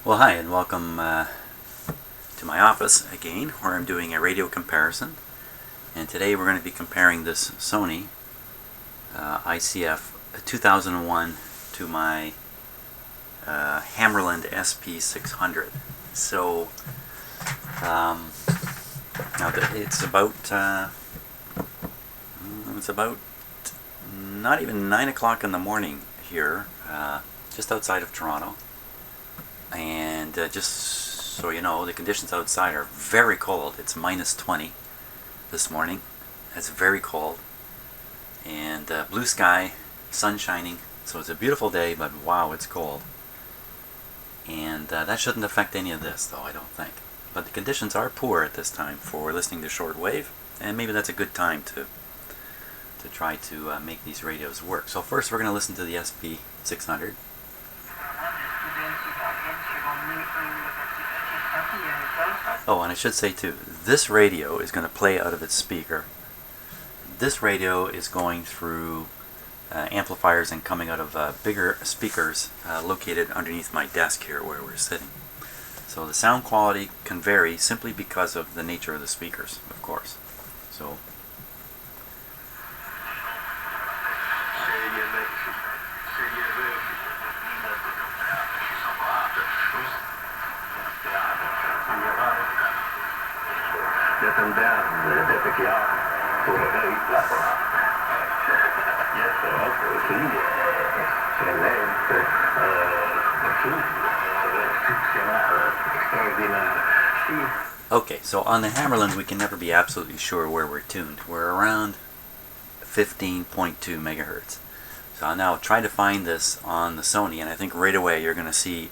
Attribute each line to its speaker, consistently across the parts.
Speaker 1: Well, hi, and welcome to my office again, where I'm doing a radio comparison. And today we're going to be comparing this Sony ICF2001 to my Hammarlund SP600. So now it's about not even 9 o'clock in the morning here, just outside of Toronto. And just so you know, the conditions outside are very cold. It's minus 20 this morning. It's very cold. And blue sky, sun shining. So it's a beautiful day, but wow, it's cold. And that shouldn't affect any of this, though, I don't think. But the conditions are poor at this time for listening to shortwave. And maybe that's a good time to try to make these radios work. So first we're going to listen to the SP600. Oh, and I should say too, this radio is going to play out of its speaker. This radio is going through amplifiers and coming out of bigger speakers located underneath my desk here where we're sitting. So the sound quality can vary simply because of the nature of the speakers, of course. So okay, so on the Hammarlund we can never be absolutely sure where we're tuned. We're around 15.2 megahertz. So I'll now try to find this on the Sony, and I think right away you're going to see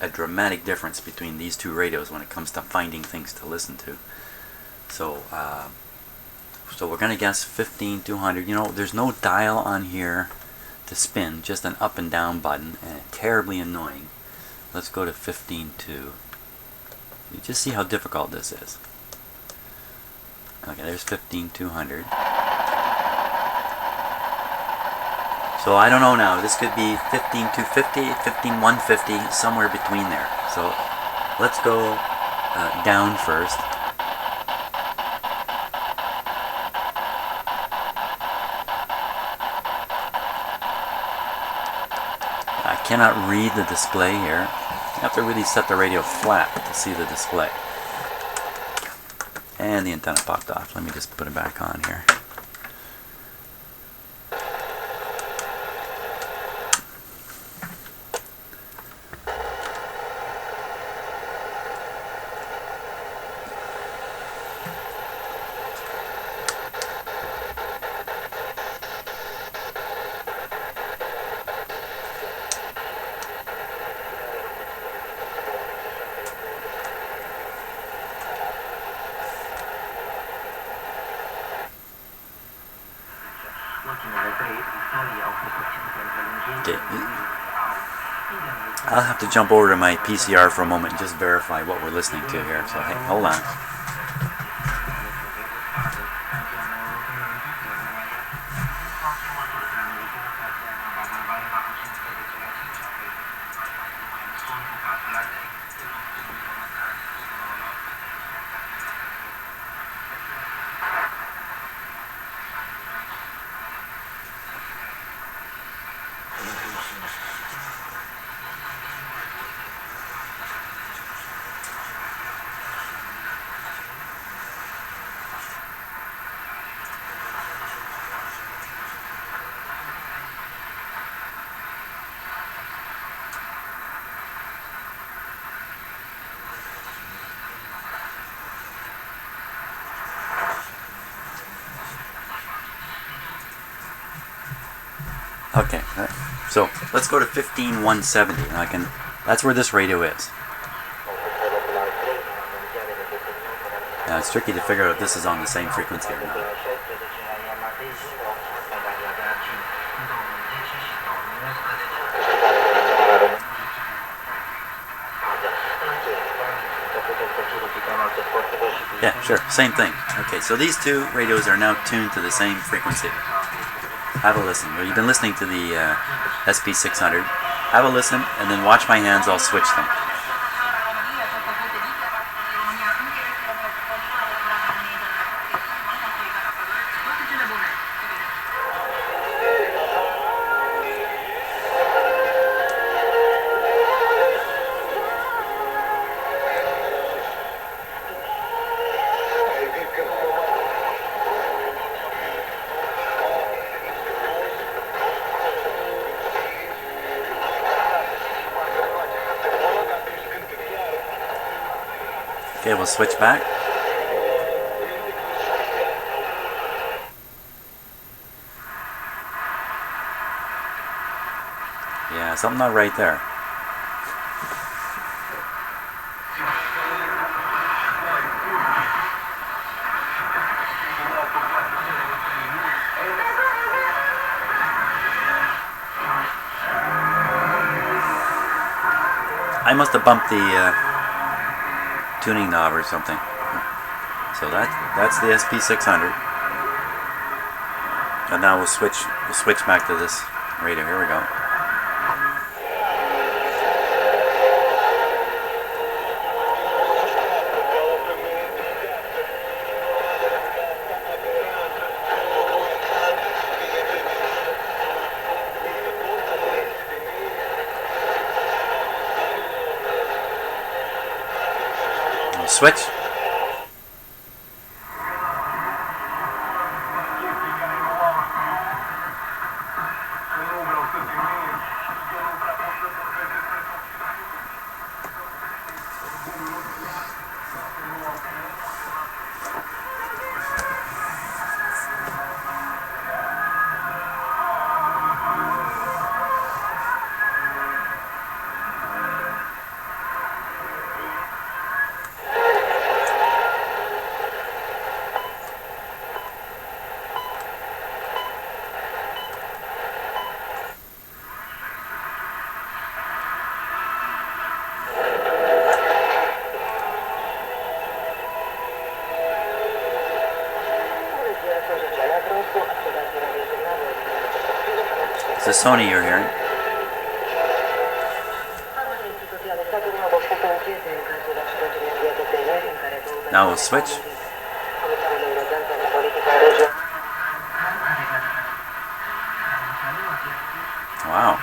Speaker 1: a dramatic difference between these two radios when it comes to finding things to listen to. So so we're going to guess 15,200. You know, there's no dial on here to spin, just an up and down button, and terribly annoying. Let's go to 15.2. You just see how difficult this is. Okay, there's 15,200. So I don't know now. This could be 15,250, 15,150, somewhere between there. So let's go down first. I cannot read the display here. You have to really set the radio flat to see the display. And the antenna popped off. Let me just put it back on here. Okay. I'll have to jump over to my PCR for a moment and just verify what we're listening to here. So hey, hold on. Okay, so let's go to 15,170, and that's where this radio is. Now it's tricky to figure out if this is on the same frequency or not. Sure, same thing. Okay, so these two radios are now tuned to the same frequency. Have a listen. Well, you've been listening to the SP600. Have a listen, and then watch my hands. I'll switch them. Okay, we'll switch back. Yeah, something not right there. I must have bumped the tuning knob or something. So that's the SP600. And now we'll switch back to this radio. Here we go. Switch. It's the Sony you're hearing. Now we'll switch. Wow.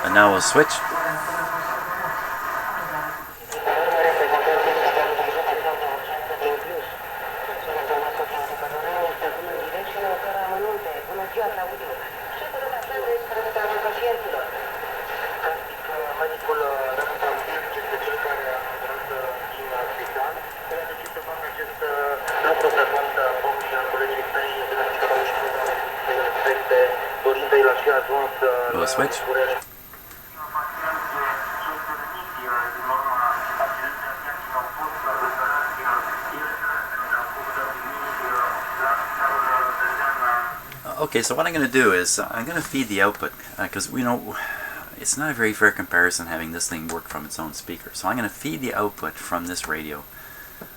Speaker 1: And now we'll switch. We'll switch. Okay, so what I'm going to do is I'm going to feed the output because it's not a very fair comparison having this thing work from its own speaker. So I'm going to feed the output from this radio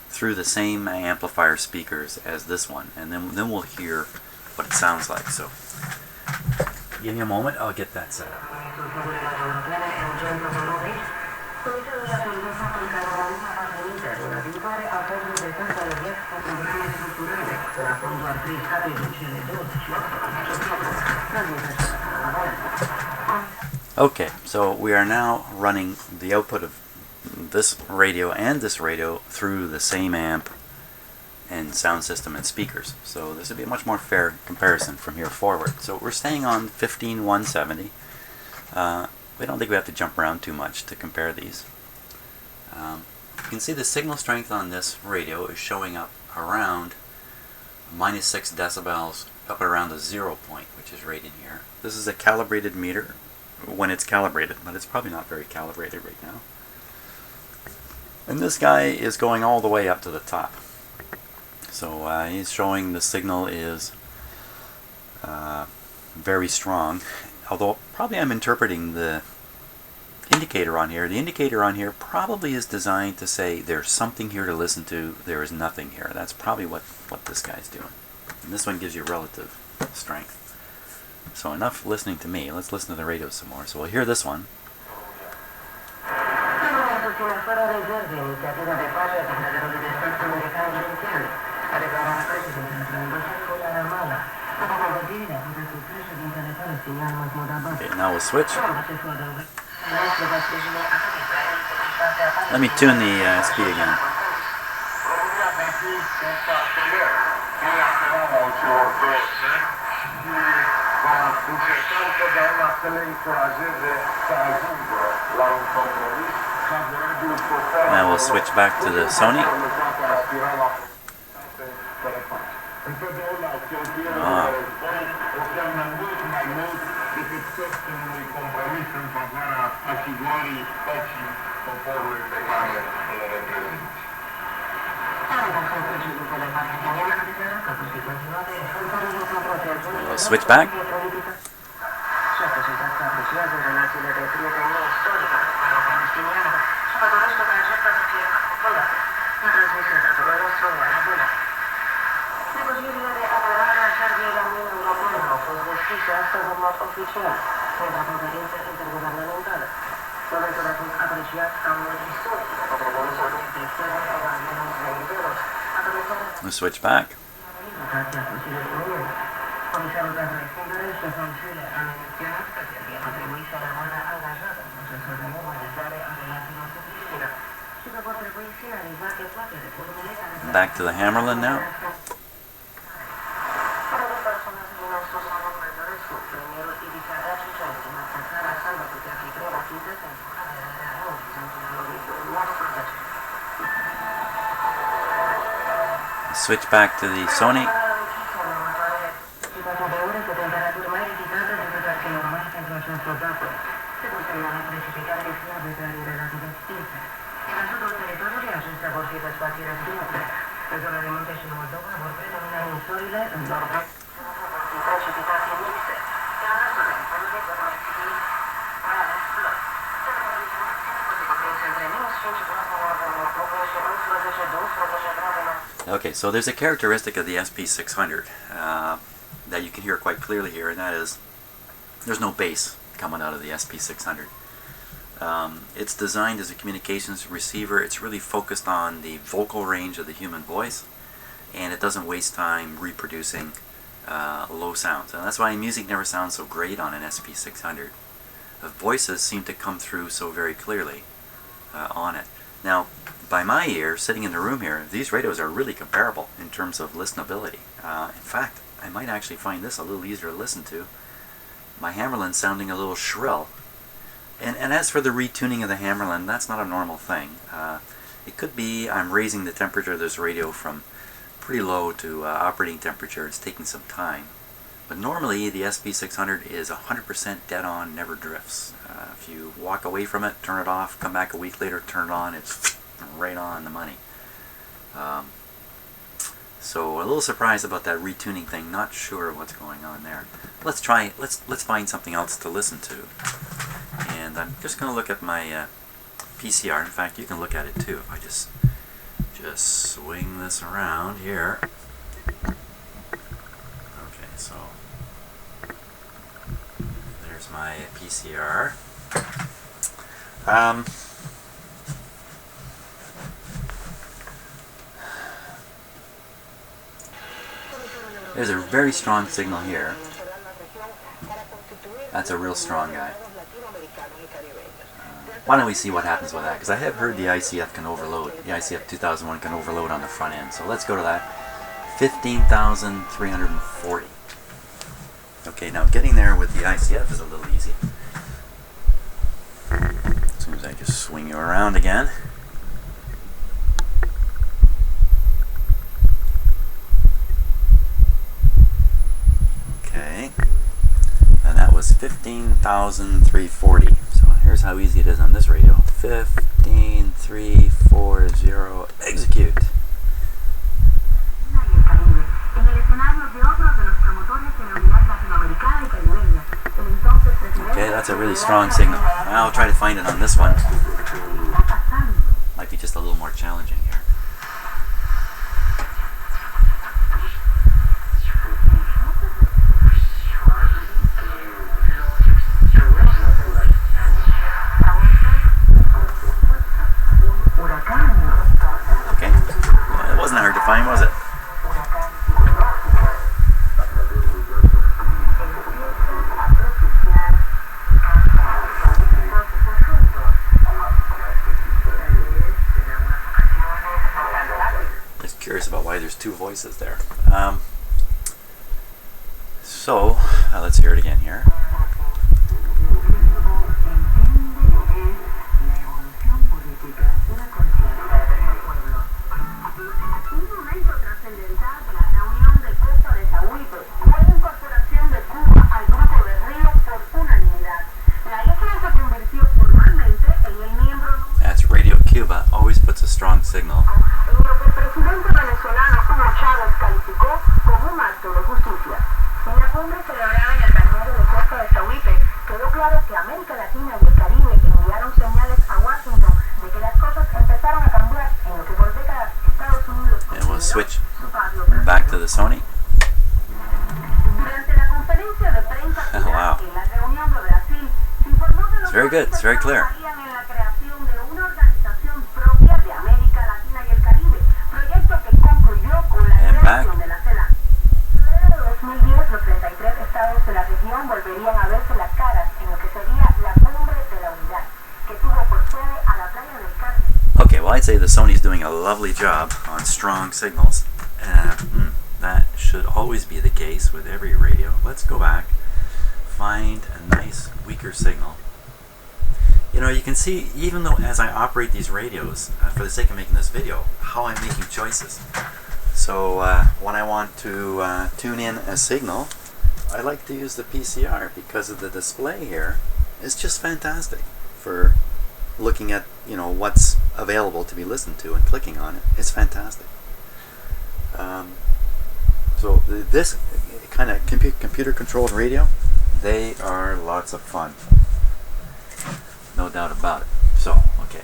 Speaker 1: through the same amplifier speakers as this one, and then we'll hear what it sounds like. So give me a moment, I'll get that set up. Okay, so we are now running the output of this radio and this radio through the same amp and sound system and speakers. So this would be a much more fair comparison from here forward. So we're staying on 15170 We don't think we have to jump around too much to compare these. You can see the signal strength on this radio is showing up around -6 decibels, up around the 0 point, which is right in here. This is a calibrated meter when it's calibrated, but it's probably not very calibrated right now. And this guy is going all the way up to the top. So he's showing the signal is very strong, although probably I'm interpreting the indicator on here. The indicator on here probably is designed to say there's something here to listen to, there is nothing here. That's probably what this guy's doing. And this one gives you relative strength. So enough listening to me. Let's listen to the radio some more. So we'll hear this one. Okay, now we'll switch. Let me tune the speed again. Now we'll switch back to the Sony. We'll switch back. We'll switch back. Back to the Hammarlund now. Switch back to the Sony. Okay, so there's a characteristic of the SP600 that you can hear quite clearly here, and that is there's no bass coming out of the SP600. It's designed as a communications receiver. It's really focused on the vocal range of the human voice, and it doesn't waste time reproducing low sounds. And that's why music never sounds so great on an SP600. The voices seem to come through so very clearly on it. Now, by my ear, sitting in the room here, these radios are really comparable in terms of listenability. In fact, I might actually find this a little easier to listen to. My Hammarlund sounding a little shrill. And as for the retuning of the Hammarlund, that's not a normal thing. It could be I'm raising the temperature of this radio from pretty low to operating temperature. It's taking some time. But normally the SP600 is 100% dead on, never drifts. If you walk away from it, turn it off, come back a week later, turn it on, it's right on the money. So a little surprised about that retuning thing, not sure what's going on there. Let's find something else to listen to. And I'm just going to look at my PCR. In fact, you can look at it too if I just swing this around here. Okay, so there's my PCR. There's a very strong signal here. That's a real strong guy. Why don't we see what happens with that? Because I have heard the ICF can overload. The ICF2001 can overload on the front end. So let's go to that. 15,340. Okay, now getting there with the ICF is a little easy. as I just swing you around again. Okay, and that was 15,340. So here's how easy it is on this radio. 15,340, execute. Okay, that's a really strong signal. I'll try to find it on this one. Might be just a little more challenging here. Okay, it wasn't hard to find, was it? Curious about why there's two voices there. So let's hear it again here. That's Radio Cuba, always puts a strong signal. And we'll switch back to the Sony. Wow. It's very good, it's very clear. And back. Okay, well, I'd say the Sony's doing a lovely job on strong signals. That should always be the case with every radio. Let's go back, find a nice weaker signal. You know, you can see, even though as I operate these radios, for the sake of making this video, how I'm making choices. So when I want to tune in a signal, I like to use the PCR because of the display here. It's just fantastic for looking at, you know, what's available to be listened to and clicking on it. It's fantastic. So this kind of computer-controlled radio, they are lots of fun. No doubt about it. So, okay.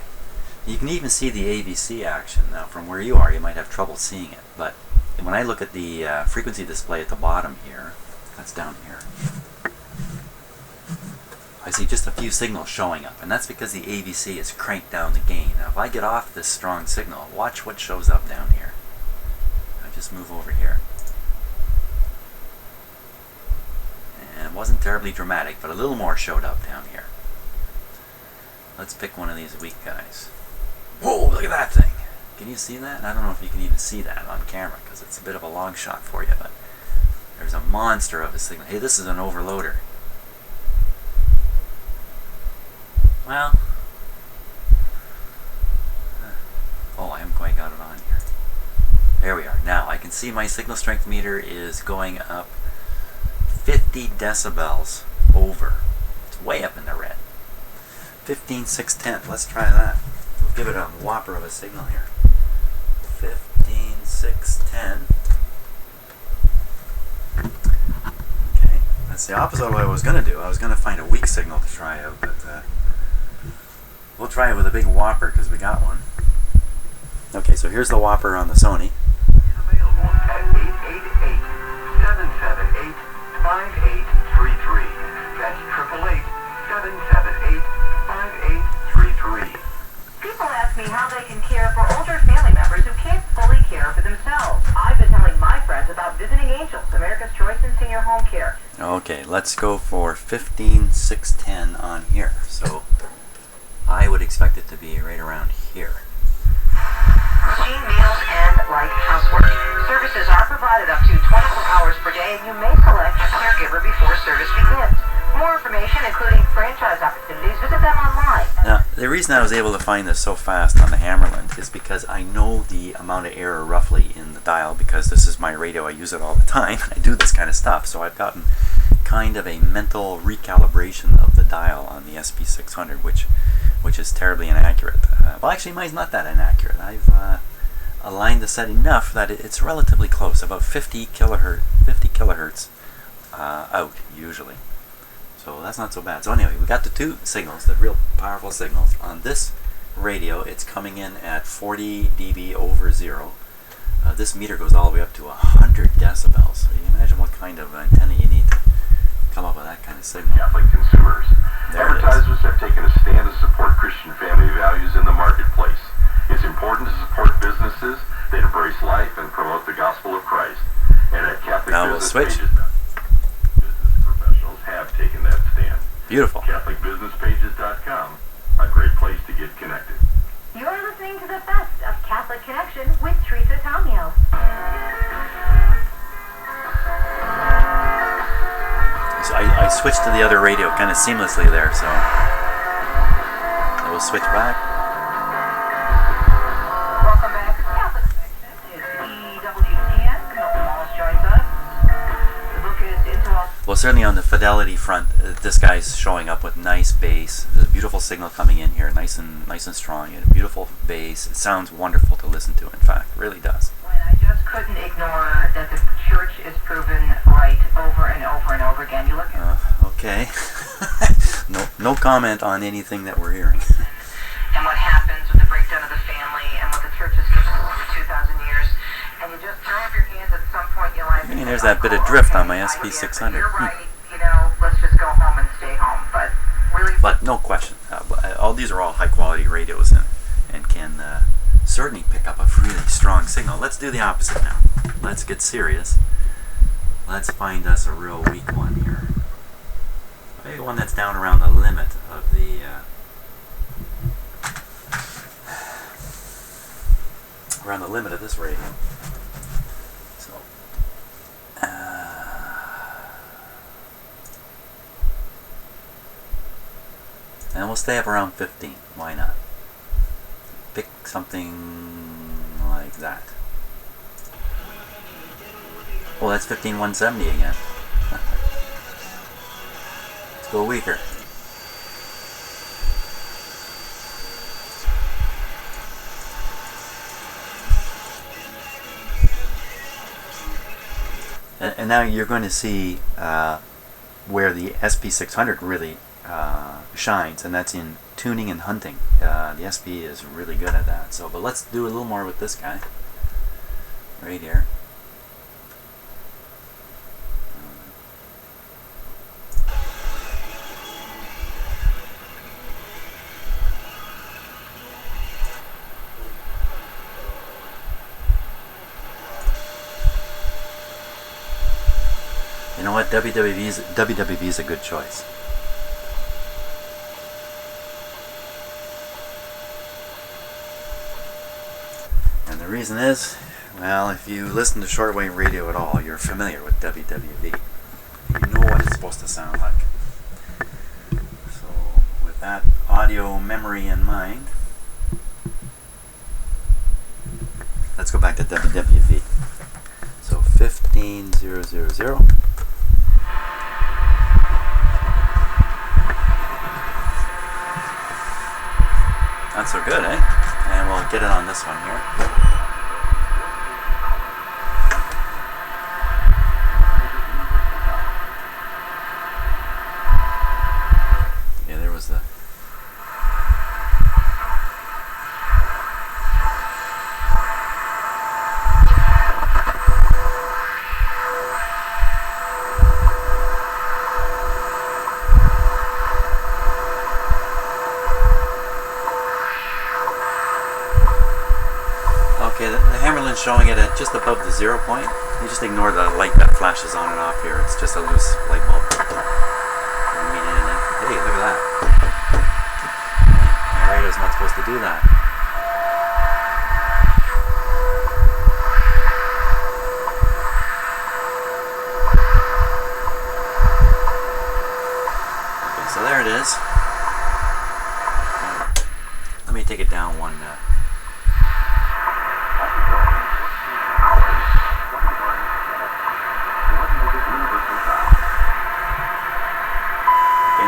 Speaker 1: You can even see the AVC action. Now, from where you are, you might have trouble seeing it. But when I look at the frequency display at the bottom here, that's down here, I see just a few signals showing up. And that's because the AVC has cranked down the gain. Now, if I get off this strong signal, watch what shows up down here. I just move over here. And it wasn't terribly dramatic, but a little more showed up down here. Let's pick one of these weak guys. Whoa, look at that thing. Can you see that? I don't know if you can even see that on camera because it's a bit of a long shot for you, but there's a monster of a signal. Hey, this is an overloader. Well, oh, I haven't quite got it on here. There we are. Now I can see my signal strength meter is going up 50 decibels over. It's way up in the red. 15,610. Let's try that. We'll give it a whopper of a signal here. 15,610. Okay, that's the opposite of what I was going to do. I was going to find a weak signal to try out, but we'll try it with a big whopper because we got one. Okay, so here's the whopper on the Sony.
Speaker 2: Available at 888-778-5833. That's 888-778-5833.
Speaker 3: People ask me how they can care for older family members who can't fully care for themselves. I've been telling my friends about Visiting Angels, America's Choice in Senior Home Care.
Speaker 1: Okay, let's go for 15,610 on here. So I would expect it to be right around here.
Speaker 3: Routine meals and light housework. Services are provided up to 24 hours per day, and you may select a caregiver before service begins. more information, including franchise opportunities, visit them online.
Speaker 1: Now, the reason I was able to find this so fast on the Hammarlund is because I know the amount of error roughly in the dial, because this is my radio, I use it all the time, I do this kind of stuff, so I've gotten kind of a mental recalibration of the dial on the SP600, which is terribly inaccurate. Well, actually, mine's not that inaccurate. I've aligned the set enough that it's relatively close, about 50 kilohertz out usually. So that's not so bad. So anyway, we got the two signals, the real powerful signals. On this radio, it's coming in at 40 dB over zero. This meter goes all the way up to 100 decibels. So you can imagine what kind of antenna you need to come up with that kind of signal.
Speaker 4: Catholic consumers.
Speaker 1: There it is.
Speaker 4: Advertisers have taken a stand to support Christian family values in the marketplace. It's important to support businesses that embrace life and promote the gospel of Christ. And at Catholic
Speaker 1: Now we'll switch.
Speaker 4: business professionals have taken that stand.
Speaker 1: Beautiful.
Speaker 4: CatholicBusinessPages.com, a great place to get connected.
Speaker 3: You're listening to the best of Catholic Connection with Teresa Tomio.
Speaker 1: So I switched to the other radio kind of seamlessly there, so I will switch back.
Speaker 3: Welcome back to Catholic Connection. It's EW10. Milton Wallace joins us. The book is Into All.
Speaker 1: Well, certainly on the fidelity front, this guy's showing up with nice bass. There's a beautiful signal coming in here, nice and strong, and a beautiful bass. It sounds wonderful to listen to. In fact, it really does.
Speaker 3: When I just couldn't ignore that the church is proven right over and over and over again. You look at
Speaker 1: Okay. No comment on anything that we're hearing.
Speaker 3: and what happens with the breakdown of the family and what the church has given us over 2,000 years, and you just throw up your hands at some point in your life.
Speaker 1: And there's that bit of drift on my SP600.
Speaker 3: You're right. You know, let's just go home and stay home. But really,
Speaker 1: But no question, all these are all high quality radios and can certainly pick up a really strong signal. Let's do the opposite now. Let's get serious. Let's find us a real weak one here. Maybe one that's down around the limit of the this radio. So and we'll stay up around 15. Why not? Pick something like that. Oh, that's 15170 again. Let's go weaker. And now you're going to see where the SP600 really shines, and that's in tuning and hunting. The SP is really good at that. So, but let's do a little more with this guy right here. You know what? WWV is a good choice. And the reason is, well, if you listen to shortwave radio at all, you're familiar with WWV. You know what it's supposed to sound like. So, with that audio memory in mind, let's go back to WWV. So 15000. Not so good, eh? And we'll get it on this one here. Yeah, there was the... Okay, the Hammarlund's showing it at just above the 0 point. You just ignore the light that flashes on and off here. It's just a loose light bulb. Doesn't mean anything. Hey, look at that. My radio's not supposed to do that.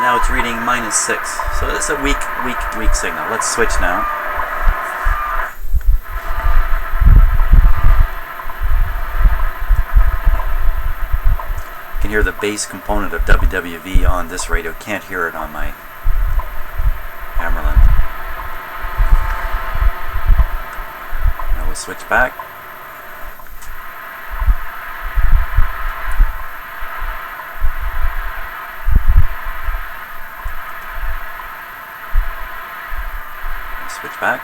Speaker 1: now it's reading -6. So this is a weak signal. Let's switch now. You can hear the bass component of WWV on this radio. Can't hear it on my Hammarlund. Now we'll switch back. Switch back.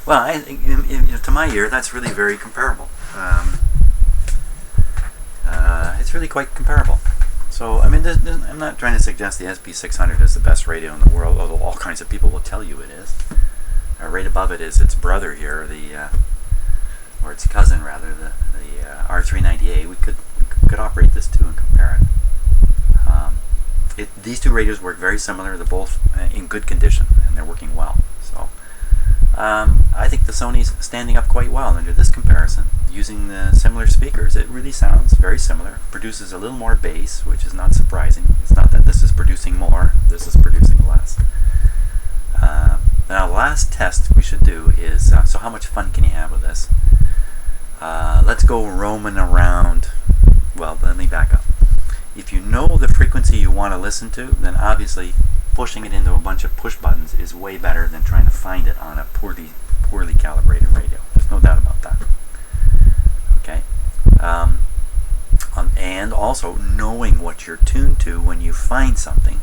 Speaker 1: Well, I think, to my ear, that's really very comparable. It's really quite comparable. So, I mean, I'm not trying to suggest the SP600 is the best radio in the world, although all kinds of people will tell you it is. Right above it is its brother here, or its cousin rather, the R390A. We could operate this too and compare it. These two radios work very similar. They're both in good condition and they're working well. So, I think the Sony's standing up quite well under this comparison. Using the similar speakers, it really sounds very similar. Produces a little more bass, which is not surprising. It's not that this is producing more, this is producing less. Now, the last test we should do is, so how much fun can you have with this? Let's go roaming around. Well, let me back up. If you know the frequency you want to listen to, then obviously pushing it into a bunch of push buttons is way better than trying to find it on a poorly calibrated radio. There's no doubt about that. Okay, and also knowing what you're tuned to when you find something.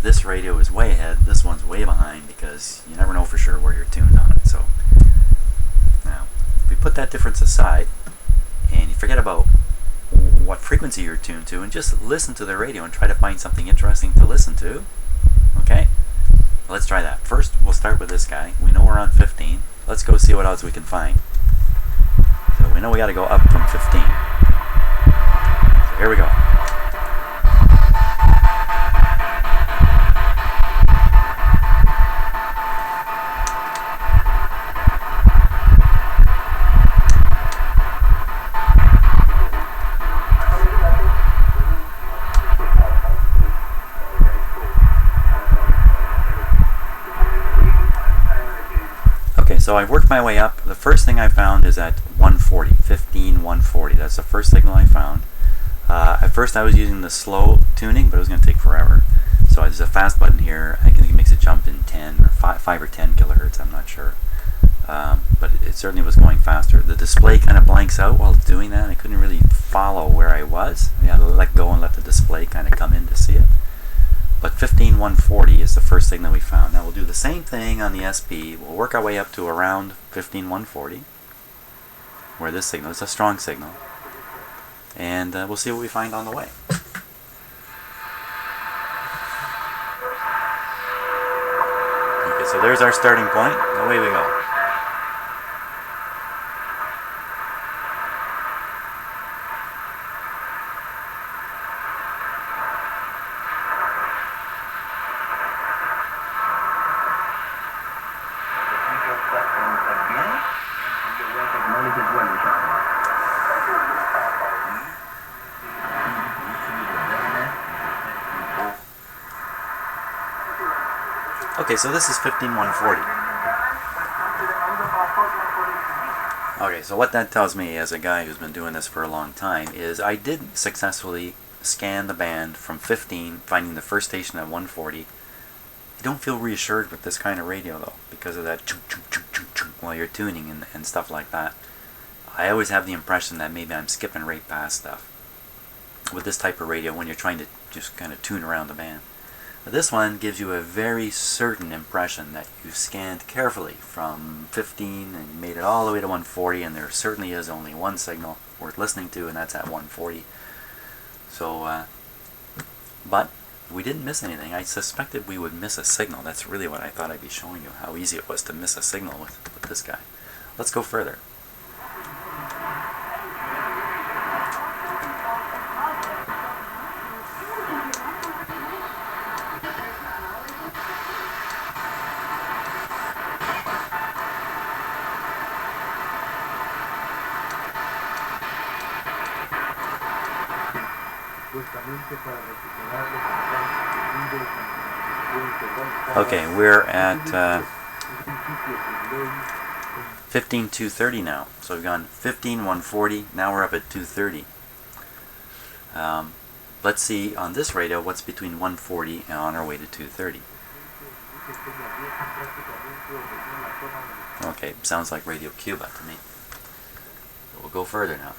Speaker 1: This radio is way ahead, this one's way behind, because you never know for sure where you're tuned on it. So now, if we put that difference aside and you forget about what frequency you're tuned to and just listen to the radio and try to find something interesting to listen to. Okay, let's try that. First, we'll start with this guy. We know we're on 15. Let's go see what else we can find. So we know we got to go up from 15. So here we go. So I've worked my way up. The first thing I found is at 140, 15140. That's the first signal I found. At first I was using the slow tuning, but it was going to take forever. So there's a fast button here. I think it makes it jump in 10 or 5 or 10 kilohertz. I'm not sure. But it certainly was going faster. The display kind of blanks out while it's doing that. I couldn't really follow where I was. I had to let go and let the display kind of come in to see it. But 15140 is the first signal we found. Now we'll do the same thing on the SP. We'll work our way up to around 15140, where this signal is a strong signal. And we'll see what we find on the way. Okay, so there's our starting point. Away we go. Okay, so this is 15140. Okay, so what that tells me as a guy who's been doing this for a long time is I did successfully scan the band from 15, finding the first station at 140. You don't feel reassured with this kind of radio though, because of that chunk chunk chunk chunk chunk while you're tuning and stuff like that. I always have the impression that maybe I'm skipping right past stuff with this type of radio when you're trying to just kind of tune around the band. But this one gives you a very certain impression that you've scanned carefully from 15 and made it all the way to 140, and there certainly is only one signal worth listening to, and that's at 140. So, but we didn't miss anything. I suspected we would miss a signal. That's really what I thought I'd be showing you, how easy it was to miss a signal with this guy. Let's go further. Okay, we're at 15,230 now. So we've gone 15,140. Now we're up at 230. Let's see on this radio what's between 140 and on our way to 230. Okay, sounds like Radio Cuba to me. We'll go further now.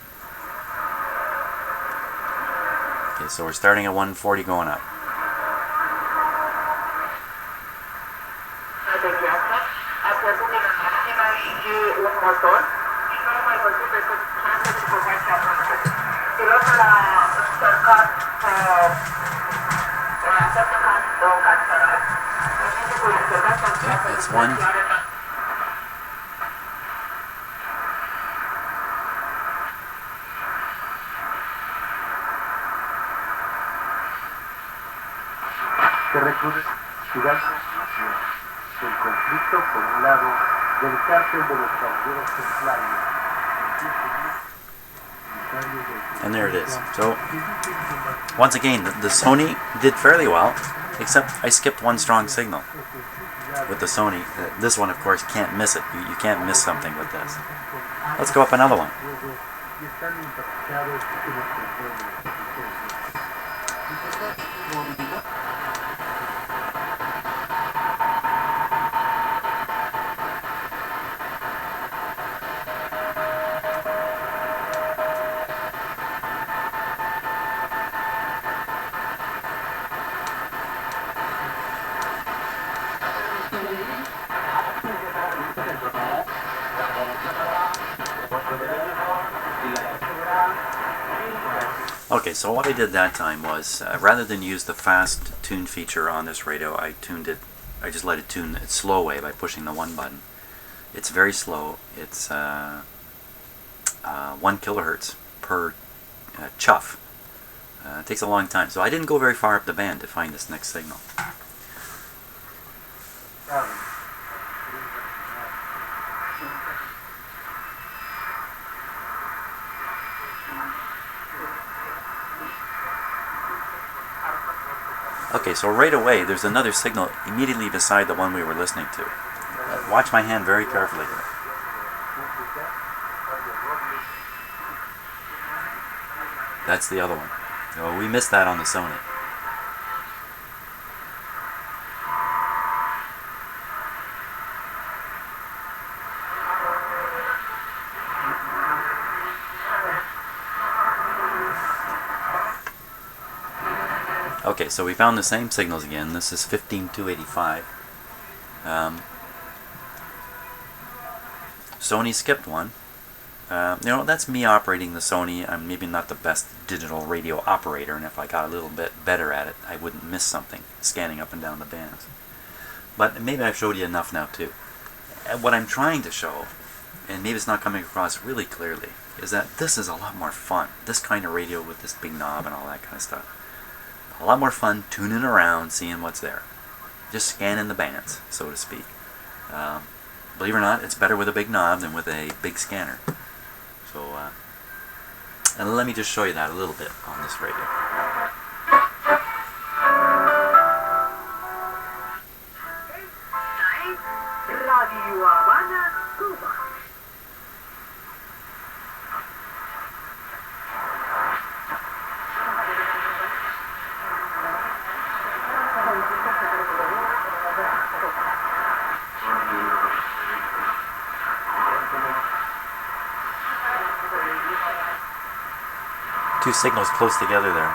Speaker 1: Okay, so we're starting at 140 going up. Okay, that's one.
Speaker 5: Que recurre ciudad del conflicto por un lado del cártel de los caballeros templarios.
Speaker 1: And there it is. So, once again, the Sony did fairly well, except I skipped one strong signal with the Sony. This one, of course, can't miss it. You can't miss something with this. Let's go up another one. Okay, so what I did that time was, rather than use the fast tune feature on this radio, I just let it tune its slow way by pushing the one button. It's very slow. It's 1 kilohertz per chuff. It takes a long time, so I didn't go very far up the band to find this next signal. Okay, so right away there's another signal immediately beside the one we were listening to. Watch my hand very carefully here. That's the other one. So we missed that on the Sony. Okay, so we found the same signals again. This is 15,285. Sony skipped one. That's me operating the Sony. I'm maybe not the best digital radio operator, and if I got a little bit better at it, I wouldn't miss something scanning up and down the bands. But maybe I've showed you enough now too. And what I'm trying to show, and maybe it's not coming across really clearly, is that this is a lot more fun. This kind of radio with this big knob and all that kind of stuff. A lot more fun tuning around, seeing what's there. Just scanning the bands, so to speak. Believe it or not, it's better with a big knob than with a big scanner. So, and let me just show you that a little bit on this radio.
Speaker 3: Radio Habana, Cuba.
Speaker 1: Two signals close together there.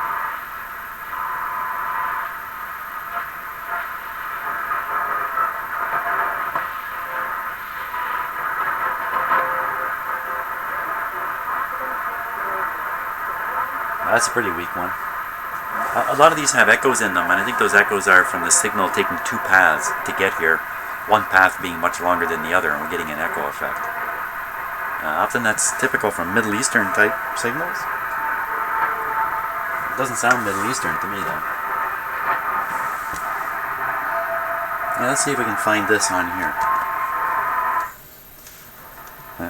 Speaker 1: That's a pretty weak one. A lot of these have echoes in them, and I think those echoes are from the signal taking two paths to get here, one path being much longer than the other, and we're getting an echo effect. Often that's typical from Middle Eastern type signals. It doesn't sound Middle Eastern to me though. Now let's see if we can find this on here.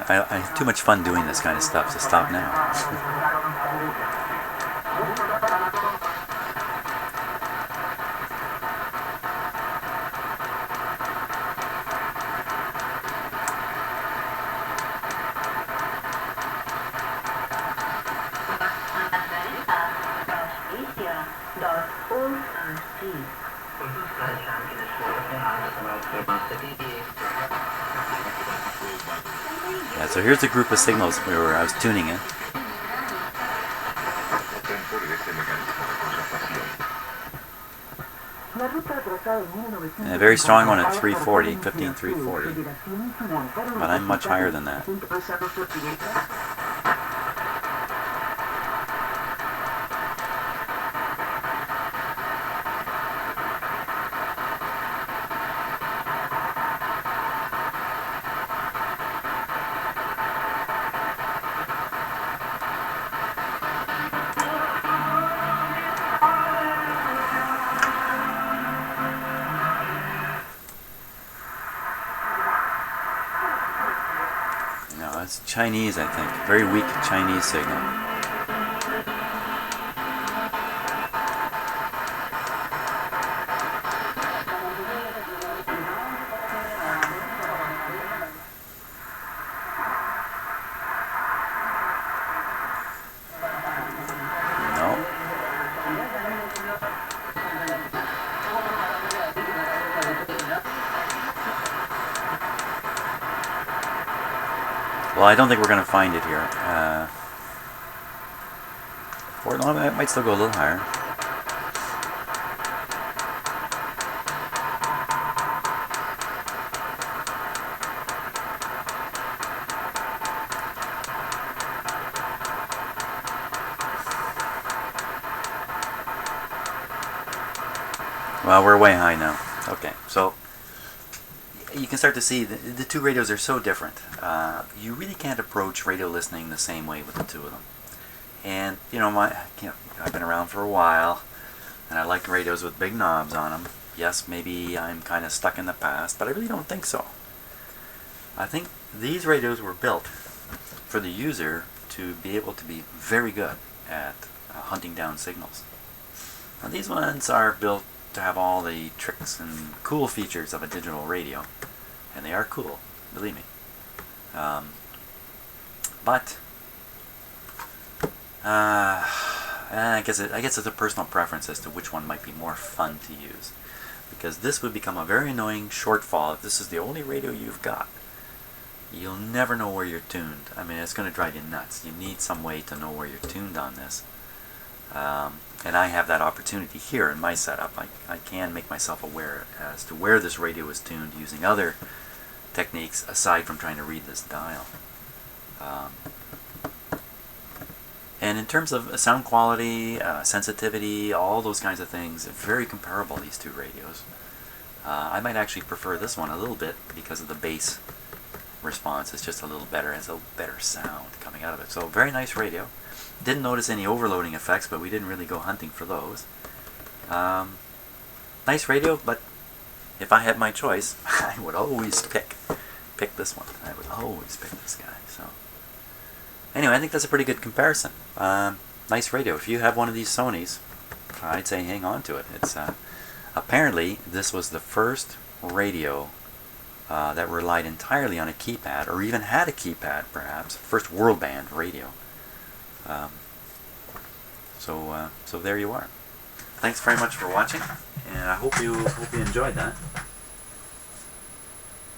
Speaker 1: I have too much fun doing this kind of stuff to stop now. Yeah, so here's a group of signals where I was tuning in. And a very strong one at 340, 15,340. But I'm much higher than that. No, it's Chinese, I think. Very weak Chinese signal. No. Well, I don't think we're going to find it here. Or no, it might still go a little higher. Well, we're way high now. Okay, so you can start to see the two radios are so different. You really can't approach radio listening the same way with the two of them. And you know, I've been around for a while, and I like radios with big knobs on them. Yes, maybe I'm kind of stuck in the past, but I really don't think so. I think these radios were built for the user to be able to be very good at hunting down signals. Now, these ones are built to have all the tricks and cool features of a digital radio, and they are cool, believe me. But I guess it's a personal preference as to which one might be more fun to use, because this would become a very annoying shortfall if this is the only radio you've got. You'll never know where you're tuned. I mean, it's going to drive you nuts. You need some way to know where you're tuned on this. And I have that opportunity here in my setup. I can make myself aware as to where this radio is tuned using other techniques aside from trying to read this dial. And in terms of sound quality, sensitivity, all those kinds of things, very comparable, these two radios. I might actually prefer this one a little bit because of the bass response. It's just a little better. It's a better sound coming out of it. So very nice radio. Didn't notice any overloading effects, but we didn't really go hunting for those. Nice radio, but if I had my choice, I would always pick this one. I would always pick this guy. So anyway, I think that's a pretty good comparison. Nice radio. If you have one of these Sonys, I'd say hang on to it. It's apparently this was the first radio that relied entirely on a keypad, or even had a keypad, perhaps. First world band radio. So there you are. Thanks very much for watching, and I hope you enjoyed that.